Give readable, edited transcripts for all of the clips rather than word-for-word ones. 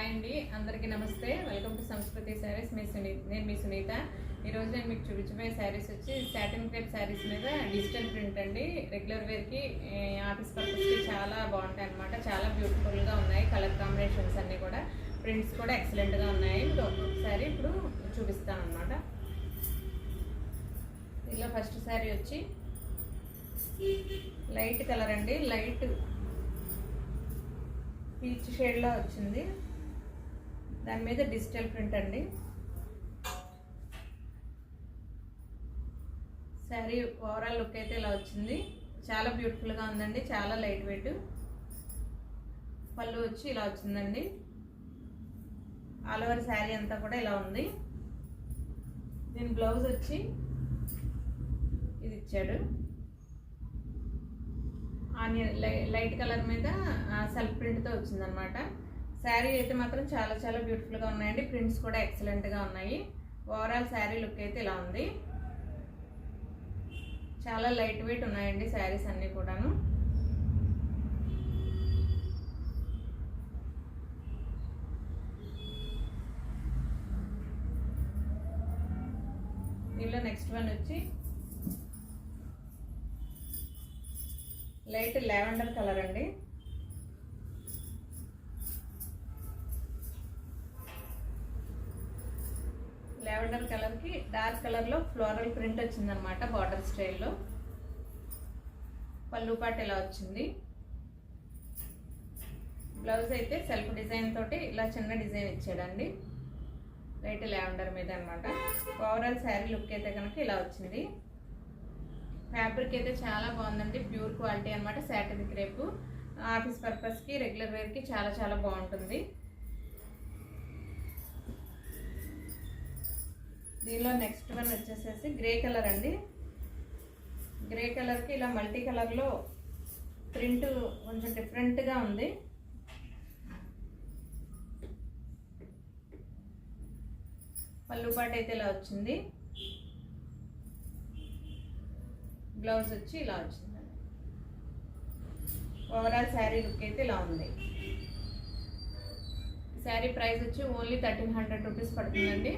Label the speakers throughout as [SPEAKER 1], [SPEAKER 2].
[SPEAKER 1] అండి, అందరికీ నమస్తే. వెల్కమ్ టు సంస్కృతి శారీస్. నేను మీ సునీత. ఈరోజు నేను మీకు చూపించబోయే శారీస్ వచ్చి సాటిన్ క్రేప్ శారీస్ మీద డిజిటల్ ప్రింట్ అండి. రెగ్యులర్ వేర్కి, ఆఫీస్ పర్పస్కి చాలా బాగుంటాయి అన్నమాట. చాలా బ్యూటిఫుల్గా ఉన్నాయి. కలర్ కాంబినేషన్స్ అన్నీ కూడా, ప్రింట్స్ కూడా ఎక్సలెంట్గా ఉన్నాయి. ఒక్కొక్కసారి ఇప్పుడు చూపిస్తాను అన్నమాట. ఇలా ఫస్ట్ శారీ వచ్చి లైట్ కలర్ అండి, లైట్ పీచ్ షేడ్లో వచ్చింది. దాని మీద డిజిటల్ ప్రింట్ అండి. శారీ ఓవరాల్ లుక్ అయితే ఇలా వచ్చింది. చాలా బ్యూటిఫుల్గా ఉందండి, చాలా లైట్ వెయిట్. పళ్ళు వచ్చి ఇలా వచ్చిందండి. ఆల్ ఓవర్ శారీ అంతా కూడా ఇలా ఉంది. దీని బ్లౌజ్ వచ్చి ఇది ఇచ్చాడు. ఆనియన్ లైట్ కలర్ మీద సెల్ఫ్ ప్రింట్తో వచ్చిందనమాట. శారీ అయితే మాత్రం చాలా చాలా బ్యూటిఫుల్గా ఉన్నాయండి. ప్రింట్స్ కూడా ఎక్సలెంట్గా ఉన్నాయి. ఓవరాల్ శారీ లుక్ అయితే ఇలా ఉంది. చాలా లైట్ వెయిట్ ఉన్నాయండి శారీస్ అన్నీ కూడాను. దీనిలో నెక్స్ట్ వన్ వచ్చి లైట్ లావెండర్ కలర్ అండి. లావెండర్ కలర్కి డార్క్ కలర్లో ఫ్లోరల్ ప్రింట్ వచ్చిందనమాట, బార్డర్ స్టైల్లో. పళ్ళు పాటు ఇలా వచ్చింది. బ్లౌజ్ అయితే సెల్ఫ్ డిజైన్ తోటి ఇలా చిన్న డిజైన్ ఇచ్చాడండి, లైట్ లావెండర్ మీద అనమాట. ఓవరాల్ శారీ లుక్ అయితే కనుక ఇలా వచ్చింది. ఫ్యాబ్రిక్ అయితే చాలా బాగుందండి, ప్యూర్ క్వాలిటీ అనమాట. సాటిన్ క్రేప్ ఆఫీస్ పర్పస్కి, రెగ్యులర్ వేర్కి చాలా చాలా బాగుంటుంది. దీనిలో నెక్స్ట్ వన్ వచ్చేసేసి గ్రే కలర్ అండి. గ్రే కలర్కి ఇలా మల్టీ కలర్లో ప్రింట్ కొంచెం డిఫరెంట్గా ఉంది. పళ్ళు పాటు అయితే ఇలా వచ్చింది. బ్లౌజ్ వచ్చి ఇలా వచ్చిందండి. ఓవరాల్ శారీ లుక్ అయితే ఇలా ఉంది. శారీ ప్రైస్ వచ్చి ఓన్లీ 1300 రూపీస్ పడుతుందండి.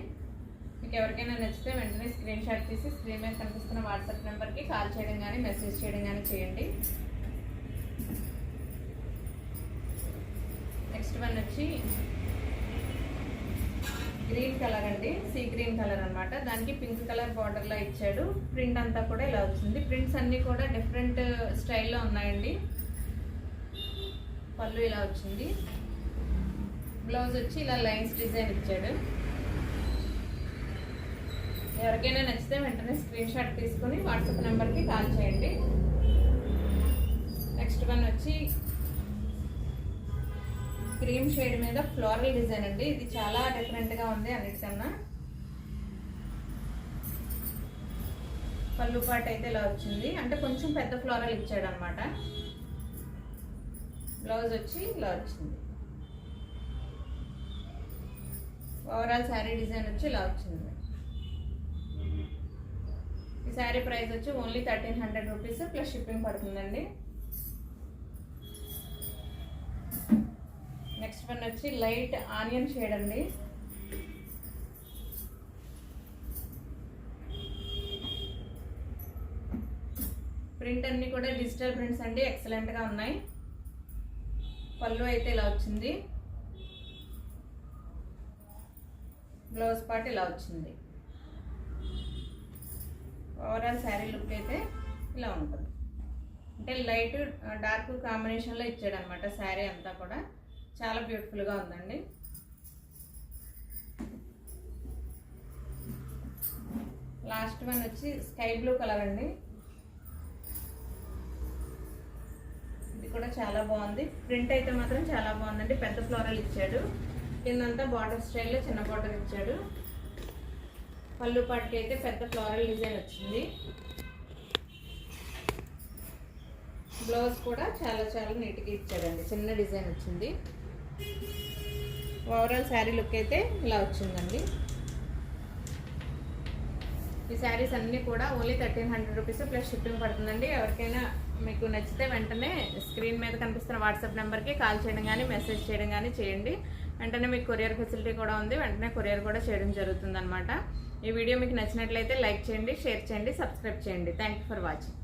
[SPEAKER 1] మీకు ఎవరికైనా నచ్చితే వెంటనే స్క్రీన్ షాట్ తీసి స్క్రీన్ మీద కనిపిస్తున్న వాట్సాప్ నెంబర్కి కాల్ చేయడం కానీ మెసేజ్ చేయడం కానీ చేయండి. నెక్స్ట్ వన్ వచ్చి గ్రీన్ కలర్ అండి, సీ గ్రీన్ కలర్ అనమాట. దానికి పింక్ కలర్ బార్డర్లో ఇచ్చాడు. ప్రింట్ అంతా కూడా ఇలా వచ్చింది. ప్రింట్స్ అన్నీ కూడా డిఫరెంట్ స్టైల్లో ఉన్నాయండి. పళ్ళు ఇలా వచ్చింది. బ్లౌజ్ వచ్చి ఇలా లైన్స్ డిజైన్ ఇచ్చాడు. ఎవరికైనా నచ్చితే వెంటనే స్క్రీన్ షాట్ తీసుకొని వాట్సాప్ నెంబర్కి కాల్ చేయండి. నెక్స్ట్ వన్ వచ్చి క్రీమ్ షేడ్ మీద ఫ్లోరల్ డిజైన్ అండి. ఇది చాలా డిఫరెంట్గా ఉంది అన్నిటికన్నా. పళ్ళు పాటు అయితే ఇలా వచ్చింది, అంటే కొంచెం పెద్ద ఫ్లోరల్ ఇచ్చాడు అనమాట. బ్లౌజ్ వచ్చి ఇలా వచ్చింది. ఓవరాల్ శారీ డిజైన్ వచ్చి ఇలా వచ్చింది. ఈ శారీ ప్రైస్ వచ్చి ఓన్లీ 1300 రూపీస్ ప్లస్ షిప్పింగ్ పడుతుందండి. నెక్స్ట్ వన్ వచ్చి లైట్ ఆనియన్ షేడ్ అండి. ప్రింట్ అన్ని కూడా డిజిటల్ ప్రింట్స్ అండి, ఎక్సలెంట్గా ఉన్నాయి. పళ్ళు అయితే ఇలా వచ్చింది. బ్లౌజ్ పార్ట్ ఇలా వచ్చింది. ఓవరాల్ శారీ లుక్ అయితే ఇలా ఉంటుంది. అంటే లైట్ డార్క్ కాంబినేషన్లో ఇచ్చాడు అనమాట శారీ అంతా కూడా. చాలా బ్యూటిఫుల్గా ఉందండి. లాస్ట్ వన్ వచ్చి స్కై బ్లూ కలర్ అండి. ఇది కూడా చాలా బాగుంది. ప్రింట్ అయితే మాత్రం చాలా బాగుందండి. పెద్ద ఫ్లోరల్ ఇచ్చాడు. కిందంతా బార్డర్ స్టైల్లో చిన్న బార్డర్ ఇచ్చాడు. పళ్ళు పాటికి అయితే పెద్ద ఫ్లోరల్ డిజైన్ వచ్చింది. బ్లౌజ్ కూడా చాలా చాలా నీట్గా ఇచ్చాడండి, చిన్న డిజైన్ వచ్చింది. ఓవరాల్ శారీ లుక్ అయితే ఇలా వచ్చిందండి. ఈ శారీస్ అన్నీ కూడా ఓన్లీ 1300 రూపీస్ ప్లస్ షిప్పింగ్ పడుతుందండి. ఎవరికైనా మీకు నచ్చితే వెంటనే స్క్రీన్ మీద కనిపిస్తున్న వాట్సాప్ నెంబర్కి కాల్ చేయడం కానీ మెసేజ్ చేయడం కానీ చేయండి. వెంటనే మీకు కొరియర్ ఫెసిలిటీ కూడా ఉంది, వెంటనే కొరియర్ కూడా చేయడం జరుగుతుంది అనమాట. ఈ వీడియో మీకు నచ్చినట్లయితే లైక్ చేయండి, షేర్ చేయండి, సబ్స్క్రైబ్ చేయండి. Thank you for watching.